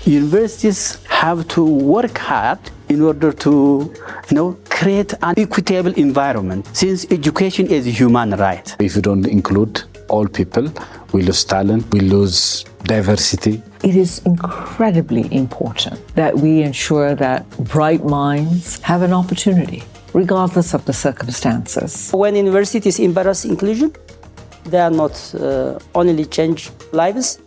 universities have to work hard in order to, create an equitable environment, since education is a human right. If you don't include all people, we lose talent, we lose diversity. It is incredibly important that we ensure that bright minds have an opportunity, regardless of the circumstances. When universities embrace inclusion, they are not only change lives,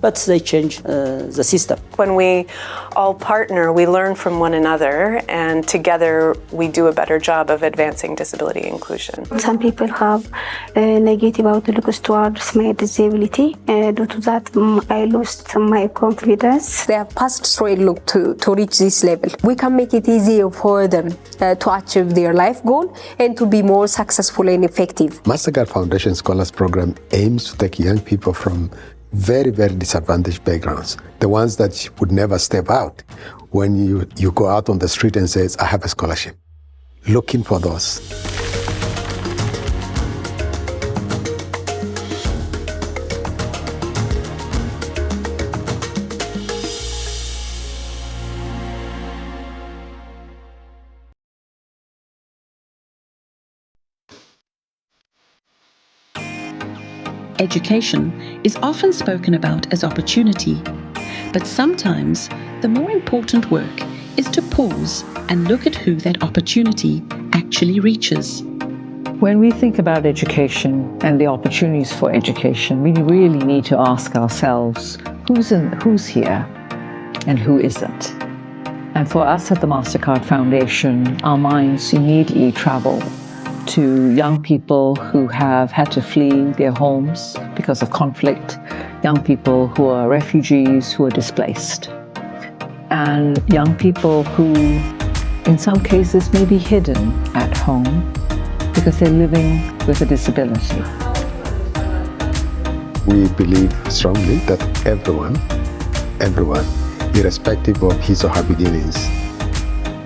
but they change the system. When we all partner, we learn from one another, and together we do a better job of advancing disability inclusion. Some people have a negative outlook towards my disability. Due to that, I lost my confidence. They have passed through a look to reach this level. We can make it easier for them to achieve their life goal and to be more successful and effective. Mastercard Foundation Scholars Program aims to take young people from very, very disadvantaged backgrounds, the ones that would never step out when you go out on the street and says, I have a scholarship. Looking for those. Education is often spoken about as opportunity, but sometimes the more important work is to pause and look at who that opportunity actually reaches. When we think about education and the opportunities for education, we really need to ask ourselves, who's here and who isn't? And for us at the Mastercard Foundation, our minds immediately travel to young people who have had to flee their homes because of conflict, young people who are refugees, who are displaced, and young people who, in some cases, may be hidden at home because they're living with a disability. We believe strongly that everyone, irrespective of his or her beginnings,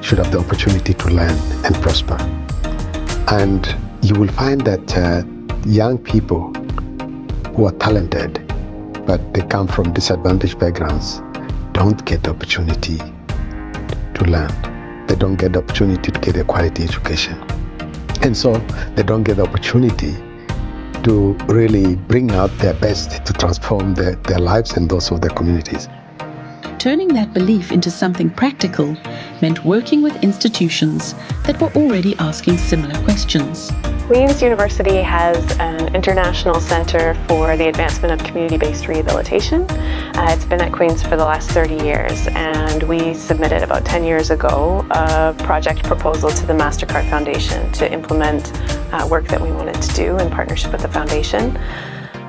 should have the opportunity to learn and prosper. And you will find that young people who are talented, but they come from disadvantaged backgrounds, don't get the opportunity to learn. They don't get the opportunity to get a quality education. And so they don't get the opportunity to really bring out their best to transform their lives and those of their communities. Turning that belief into something practical meant working with institutions that were already asking similar questions. Queen's University has an international center for the advancement of community-based rehabilitation. It's been at Queen's for the last 30 years, and we submitted about 10 years ago a project proposal to the Mastercard Foundation to implement work that we wanted to do in partnership with the foundation.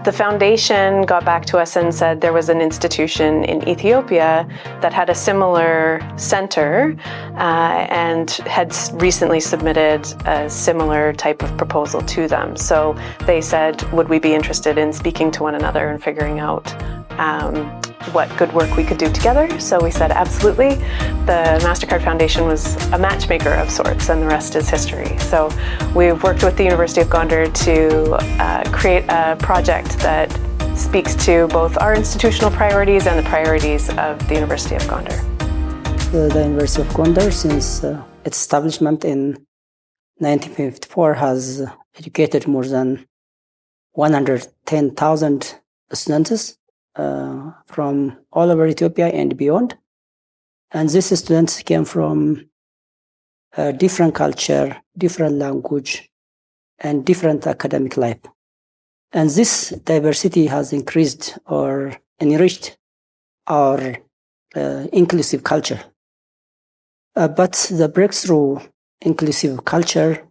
The foundation got back to us and said there was an institution in Ethiopia that had a similar center and had recently submitted a similar type of proposal to them. So they said, would we be interested in speaking to one another and figuring out what good work we could do together? So we said absolutely. The Mastercard Foundation was a matchmaker of sorts, and the rest is history. So we've worked with the University of Gondar to create a project that speaks to both our institutional priorities and the priorities of the University of Gondar. The University of Gondar, since its establishment in 1954, has educated more than 110,000 students from all over Ethiopia and beyond. And these students came from different culture, different language, and different academic life. And this diversity has increased or enriched our inclusive culture. But the breakthrough inclusive culture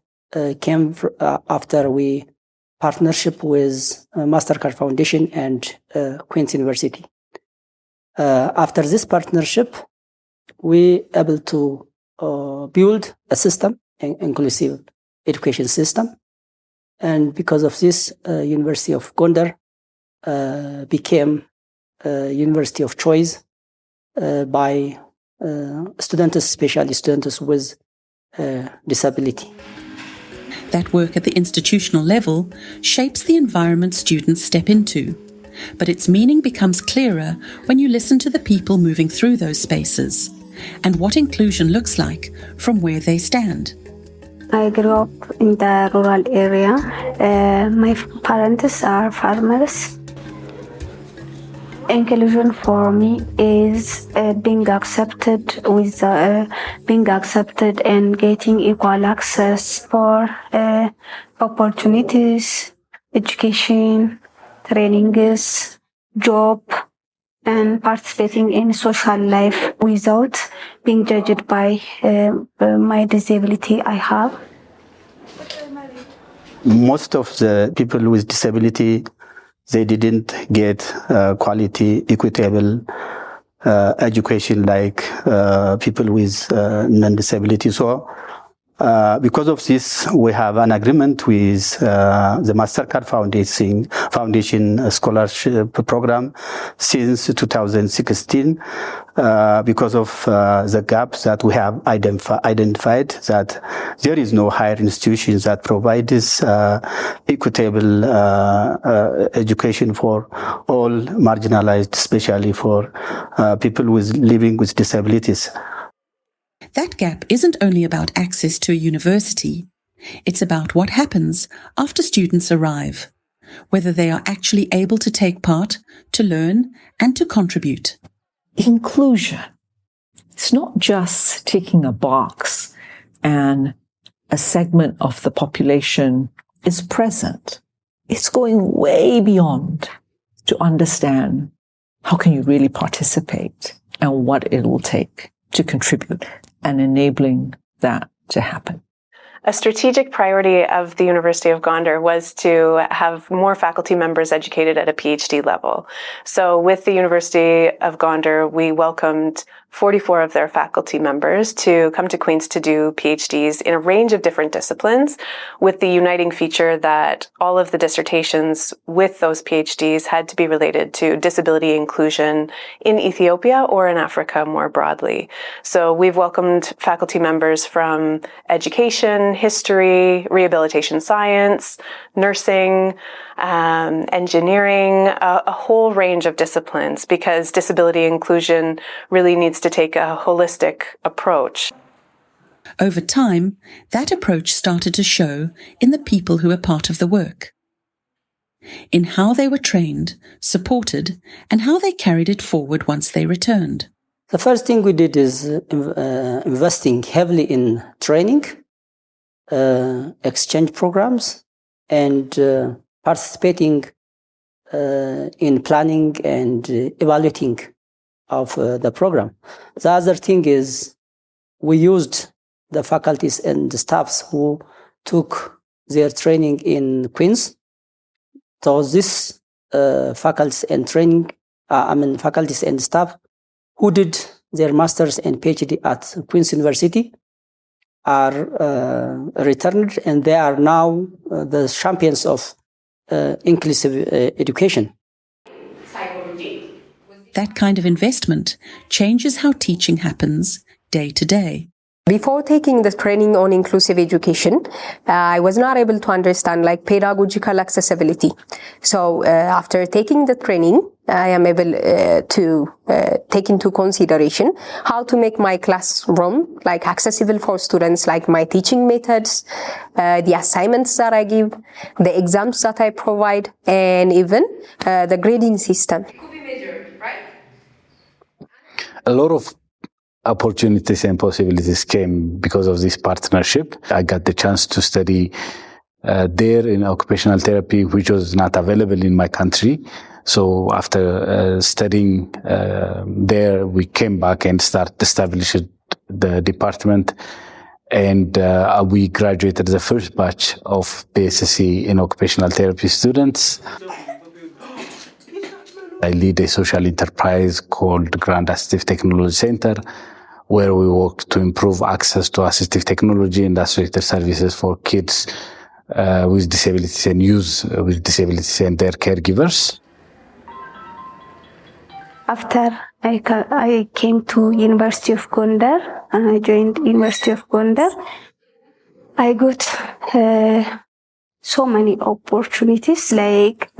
came after we partnership with Mastercard Foundation and Queen's University. After this partnership, we able to build a system, an inclusive education system. And because of this, University of Gondar became a university of choice by students, especially students with disability. That work at the institutional level shapes the environment students step into. but its meaning becomes clearer when you listen to the people moving through those spaces and what inclusion looks like from where they stand. I grew up in the rural area. My parents are farmers. Inclusion for me is being accepted and getting equal access for opportunities, education, trainings, job, and participating in social life without being judged by my disability I have. Most of the people with disability, they didn't get quality, equitable education like people with non-disability. So because of this, we have an agreement with the Mastercard Foundation scholarship program since 2016 because of the gaps that we have identified that there is no higher institutions that provide this equitable education for all marginalized, especially for people living with disabilities. That gap isn't only about access to a university, it's about what happens after students arrive, whether they are actually able to take part, to learn, and to contribute. Inclusion. It's not just ticking a box and a segment of the population is present. It's going way beyond to understand how can you really participate and what it will take to contribute and enabling that to happen. A strategic priority of the University of Gondar was to have more faculty members educated at a PhD level. So with the University of Gondar, we welcomed 44 of their faculty members to come to Queen's to do PhDs in a range of different disciplines, with the uniting feature that all of the dissertations with those PhDs had to be related to disability inclusion in Ethiopia or in Africa more broadly. So we've welcomed faculty members from education, history, rehabilitation science, nursing, engineering, a whole range of disciplines, because disability inclusion really needs to take a holistic approach. Over time, that approach started to show in the people who were part of the work, in how they were trained, supported, and how they carried it forward once they returned. The first thing we did is investing heavily in training, exchange programs, and participating in planning and evaluating of the program. The other thing is we used the faculties and the staffs who took their training in Queen's. So this faculties and faculties and staff who did their master's and PhD at Queen's University are returned, and they are now the champions of inclusive education. That kind of investment changes how teaching happens day to day. Before taking the training on inclusive education, I was not able to understand pedagogical accessibility. So after taking the training, I am able to take into consideration how to make my classroom accessible for students, like my teaching methods, the assignments that I give, the exams that I provide, and even the grading system. It could be measured, right? A lot of opportunities and possibilities came because of this partnership. I got the chance to study there in occupational therapy, which was not available in my country. So after studying there, we came back and established the department, and we graduated the first batch of BSc in occupational therapy students. I lead a social enterprise called Grand Assistive Technology Center, where we work to improve access to assistive technology and associated services for kids with disabilities and youth with disabilities and their caregivers. After I came to University of Gondar and I joined University of Gondar, I got so many opportunities, like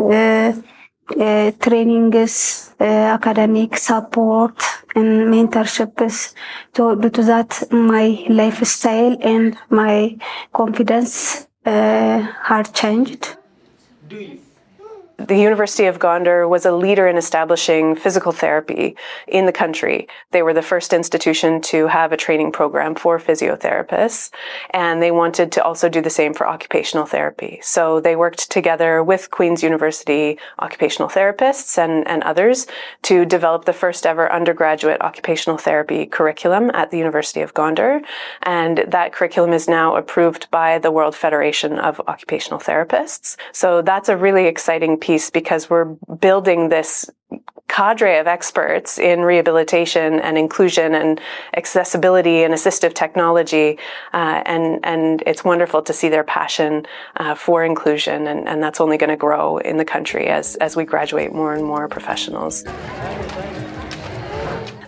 trainings, academic support, and mentorships. So due to that, my lifestyle and my confidence had changed. The University of Gondar was a leader in establishing physical therapy in the country. They were the first institution to have a training program for physiotherapists, and they wanted to also do the same for occupational therapy. So they worked together with Queen's University occupational therapists and others to develop the first ever undergraduate occupational therapy curriculum at the University of Gondar. And that curriculum is now approved by the World Federation of Occupational Therapists. So that's a really exciting piece, because we're building this cadre of experts in rehabilitation and inclusion and accessibility and assistive technology, and it's wonderful to see their passion for inclusion, and that's only going to grow in the country as we graduate more and more professionals.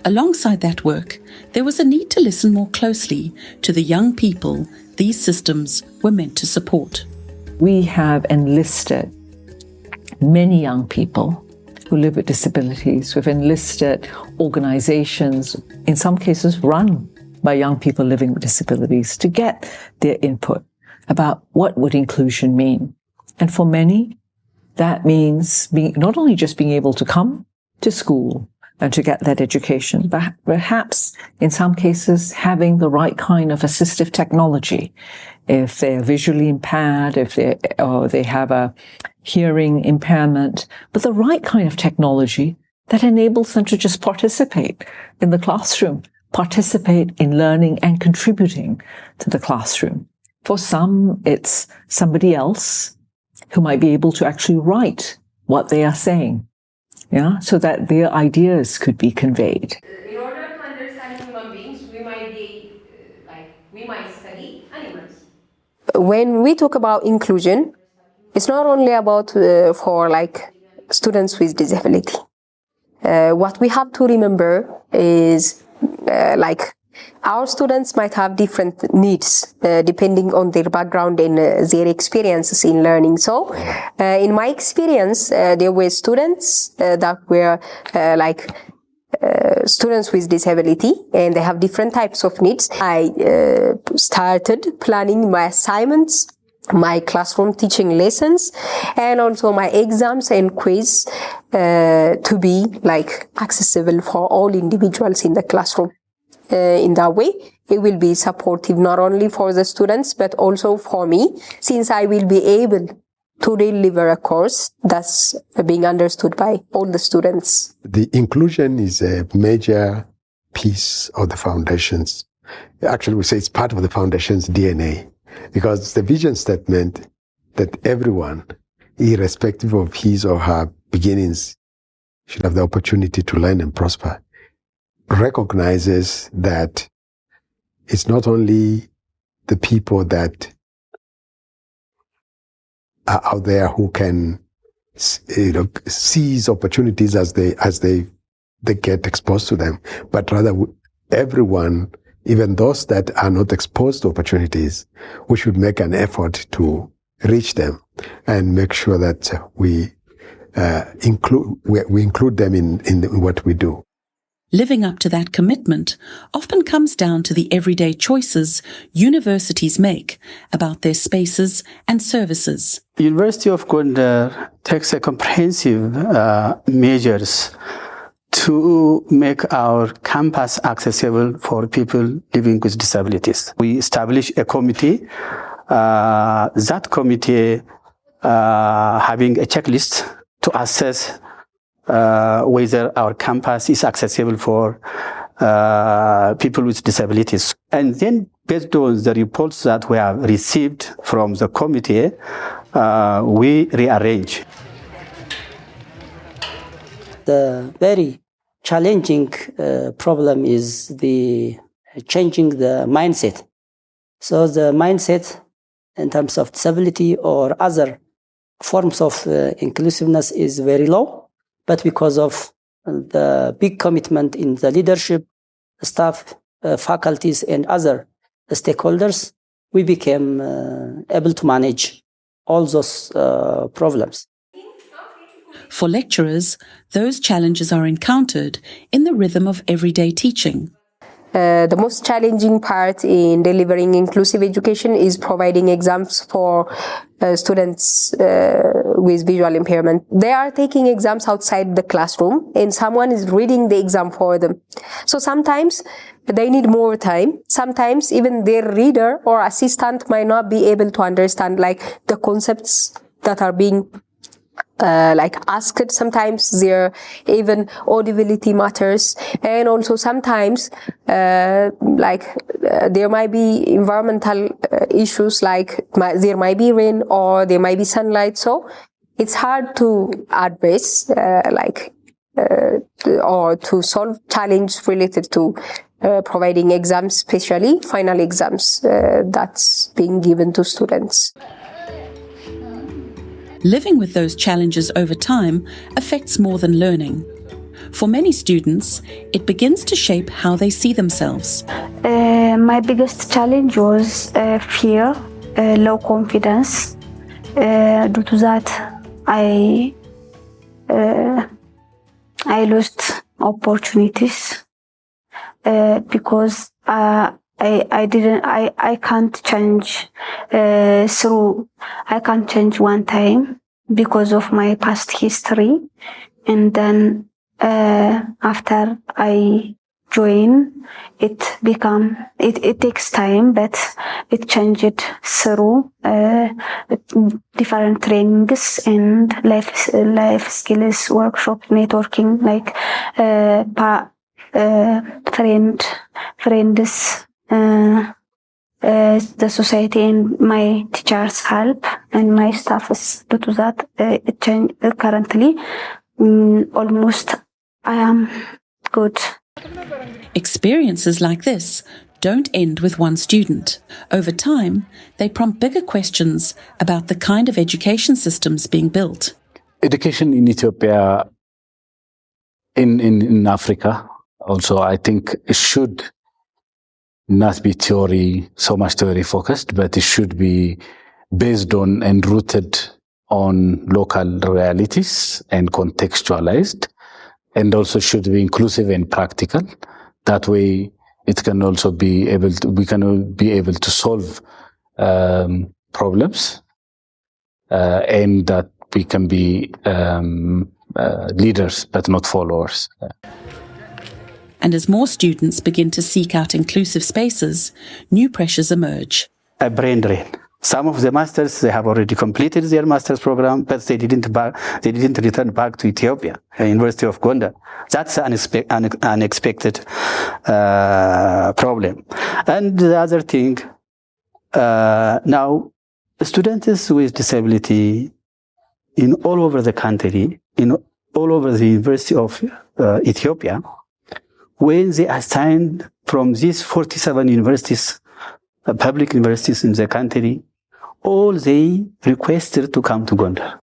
Alongside that work, there was a need to listen more closely to the young people these systems were meant to support. We have enlisted many young people who live with disabilities. We've enlisted organizations, in some cases run by young people living with disabilities, to get their input about what would inclusion mean. And for many, that means not only just being able to come to school and to get that education, but perhaps in some cases having the right kind of assistive technology. If they're visually impaired, or they have a hearing impairment, but the right kind of technology that enables them to just participate in the classroom, participate in learning and contributing to the classroom. For some, it's somebody else who might be able to actually write what they are saying, so that their ideas could be conveyed. In order to understand human beings, we might study animals. When we talk about inclusion, it's not only about for students with disability. What we have to remember is our students might have different needs depending on their background and their experiences in learning. So, in my experience, there were students that were students with disability, and they have different types of needs. I started planning my assignments, my classroom teaching lessons, and also my exams and quiz to be accessible for all individuals in the classroom. In that way, it will be supportive not only for the students but also for me, since I will be able to deliver a course that's being understood by all the students. The inclusion is a major piece of the foundations. Actually, we say it's part of the foundation's DNA, because it's the vision statement that everyone, irrespective of his or her beginnings, should have the opportunity to learn and prosper, recognizes that it's not only the people that are out there who can, seize opportunities as they get exposed to them, but rather everyone, even those that are not exposed to opportunities, we should make an effort to reach them and make sure that we include them in what we do. Living up to that commitment often comes down to the everyday choices universities make about their spaces and services. The University of Gondar takes a comprehensive measures to make our campus accessible for people living with disabilities. We establish a committee. That committee having a checklist to assess whether our campus is accessible for people with disabilities. And then, based on the reports that we have received from the committee, we rearrange. The very challenging problem is the changing the mindset. So the mindset in terms of disability or other forms of inclusiveness is very low. But because of the big commitment in the leadership, staff, faculties, and other stakeholders, we became able to manage all those problems. For lecturers, those challenges are encountered in the rhythm of everyday teaching. The most challenging part in delivering inclusive education is providing exams for students with visual impairment. They are taking exams outside the classroom and someone is reading the exam for them. So sometimes they need more time. Sometimes even their reader or assistant might not be able to understand like the concepts that are being asked. Sometimes their even audibility matters, and also sometimes there might be environmental issues, like there might be rain or there might be sunlight, so it's hard to address or to solve challenges related to providing exams, especially final exams that's being given to students. Living with those challenges over time affects more than learning. For many students, it begins to shape how they see themselves. My biggest challenge was fear, low confidence. Due to that, I lost opportunities because I can't change I can't change one time because of my past history, and then after I join, it takes time, but it changed through different trainings and life skills workshop, networking, like friends, the society and my teachers' help and my staff's. Due to that, it changed. Currently, almost I am good. Experiences like this don't end with one student. Over time, they prompt bigger questions about the kind of education systems being built. Education in Ethiopia, in Africa, also, I think it should not be so much theory focused, but it should be based on and rooted on local realities and contextualized, and also should be inclusive and practical. That way, it can also be able to solve problems, and that we can be leaders but not followers. And as more students begin to seek out inclusive spaces, new pressures emerge. A brain drain. Some of the masters, they have already completed their master's program, but they didn't return back to Ethiopia, University of Gondar. That's an unexpected problem. And the other thing, now students with disability in all over the country, in all over the University of Ethiopia, when they are assigned from these 47 universities, public universities in the country, all they requested to come to Gondar.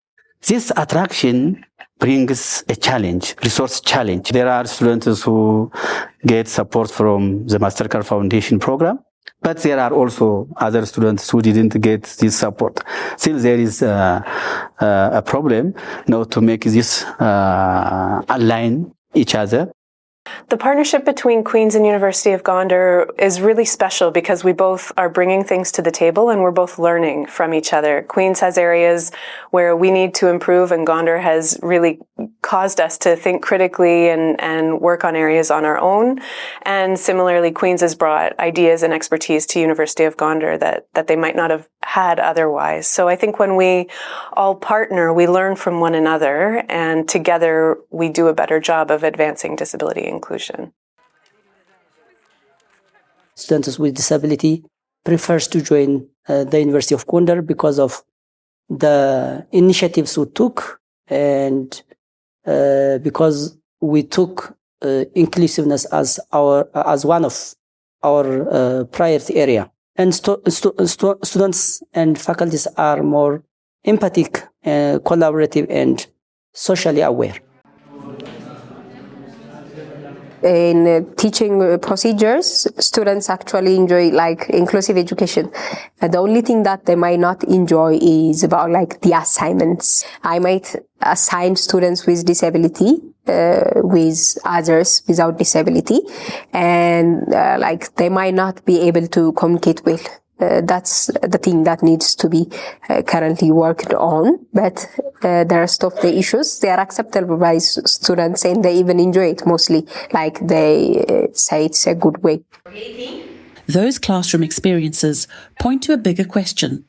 This attraction brings a challenge, resource challenge. There are students who get support from the Mastercard Foundation program, but there are also other students who didn't get this support. Still, there is a problem now to make this align each other. The partnership between Queen's and University of Gondar is really special because we both are bringing things to the table and we're both learning from each other. Queen's has areas where we need to improve, and Gondar has really caused us to think critically and work on areas on our own. And similarly, Queen's has brought ideas and expertise to University of Gondar that they might not have had otherwise. So I think when we all partner, we learn from one another, and together we do a better job of advancing disability inclusion. Students with disability prefers to join the University of Gondar because of the initiatives we took, and because we took inclusiveness as one of our priority area. And students and faculties are more empathic, collaborative, and socially aware. in teaching procedures, students actually enjoy like inclusive education. The only thing that they might not enjoy is about like the assignments. I might assign students with disability with others without disability, and like they might not be able to communicate well. That's the thing that needs to be currently worked on, but the rest of the issues, they are acceptable by students and they even enjoy it mostly, like they say it's a good way. Those classroom experiences point to a bigger question.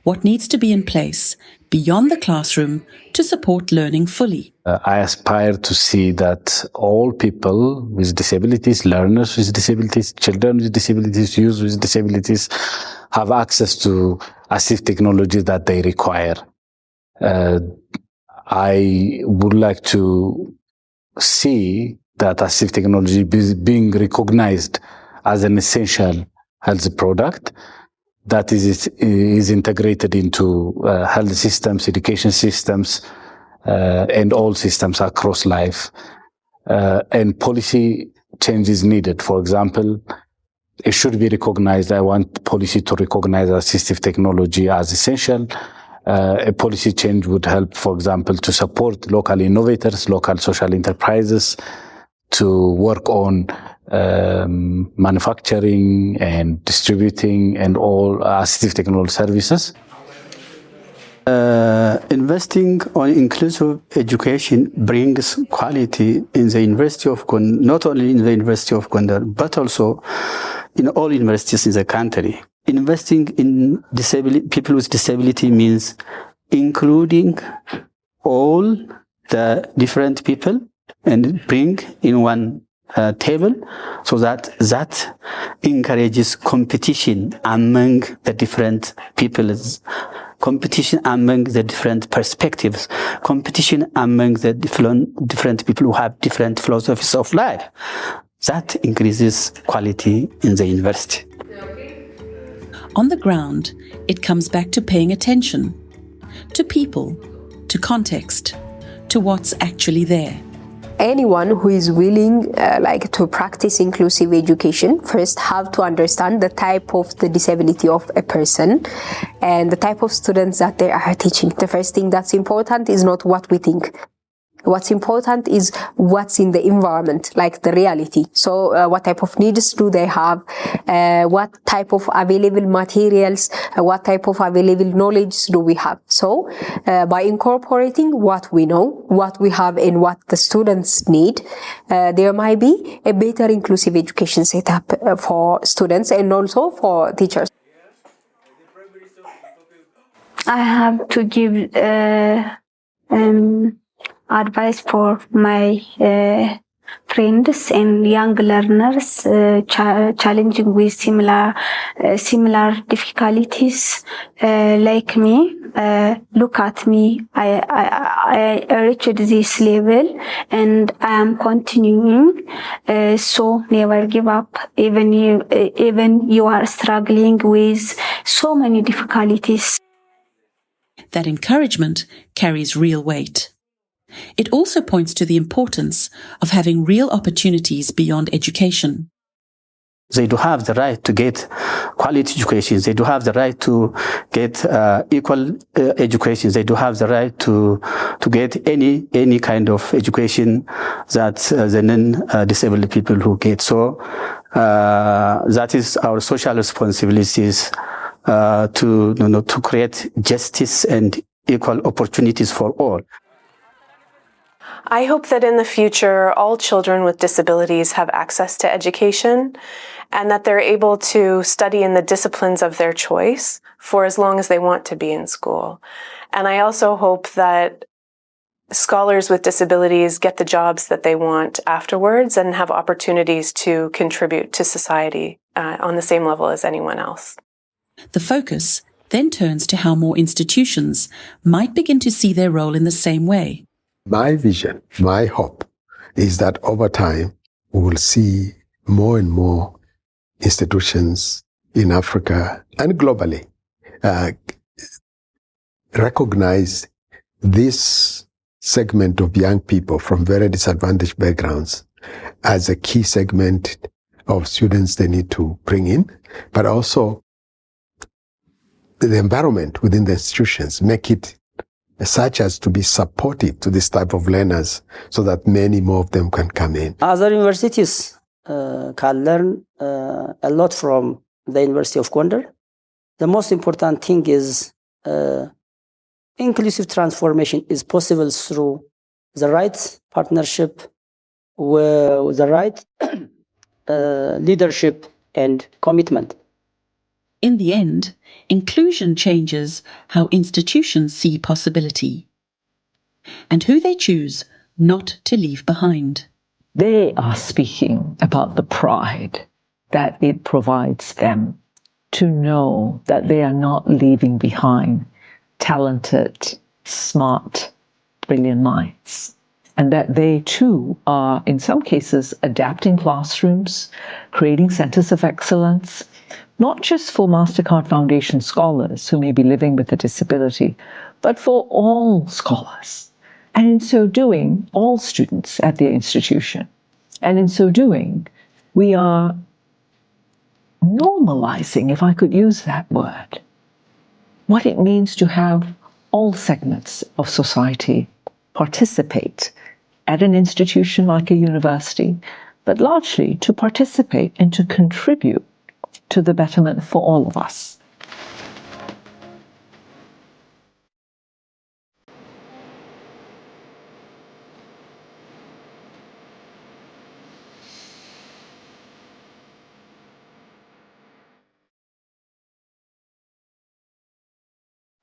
What needs to be in place beyond the classroom to support learning fully? I aspire to see that all people with disabilities, learners with disabilities, children with disabilities, youth with disabilities have access to assistive technology that they require. I would like to see that assistive technology being recognized as an essential health product that is integrated into health systems, education systems, and all systems across life. And policy change is needed. For example, it should be recognized. I want policy to recognize assistive technology as essential. A policy change would help, for example, to support local innovators, local social enterprises, to work on manufacturing and distributing and all assistive technology services. Investing on inclusive education brings quality in the University of Gondar, not only in the University of Gondar, but also in all universities in the country. Investing in people with disability means including all the different people and bring in one table, so that encourages competition among the different peoples, competition among the different perspectives, competition among the different people who have different philosophies of life. That increases quality in the university. On the ground, it comes back to paying attention to people, to context, to what's actually there. Anyone who is willing to practice inclusive education first have to understand the type of the disability of a person and the type of students that they are teaching. The first thing that's important is not what we think. What's important is what's in the environment, like the reality. So what type of needs do they have? What type of available materials? What type of available knowledge do we have? So by incorporating what we know, what we have, and what the students need, there might be a better inclusive education setup for students and also for teachers. I have to give advice for my friends and young learners challenging with similar difficulties like me. Look at me. I reached this level and I am continuing. So never give up. Even you are struggling with so many difficulties. That encouragement carries real weight. It also points to the importance of having real opportunities beyond education. They do have the right to get quality education. They do have the right to get equal education. They do have the right to get any kind of education that the non-disabled people who get. So that is our social responsibilities to create justice and equal opportunities for all. I hope that in the future, all children with disabilities have access to education and that they're able to study in the disciplines of their choice for as long as they want to be in school. And I also hope that scholars with disabilities get the jobs that they want afterwards and have opportunities to contribute to society on the same level as anyone else. The focus then turns to how more institutions might begin to see their role in the same way. My vision, my hope is that over time we will see more and more institutions in Africa and globally recognize this segment of young people from very disadvantaged backgrounds as a key segment of students they need to bring in, but also the environment within the institutions, make it such as to be supportive to this type of learners so that many more of them can come in. Other universities can learn a lot from the University of Gondar. The most important thing is inclusive transformation is possible through the right partnership with the right leadership and commitment. In the end, inclusion changes how institutions see possibility and who they choose not to leave behind. They are speaking about the pride that it provides them to know that they are not leaving behind talented, smart, brilliant minds, and that they too are, in some cases, adapting classrooms, creating centers of excellence, not just for Mastercard Foundation scholars who may be living with a disability, but for all scholars. And in so doing, all students at their institution. And in so doing, we are normalizing, if I could use that word, what it means to have all segments of society participate at an institution like a university, but largely to participate and to contribute to the betterment for all of us.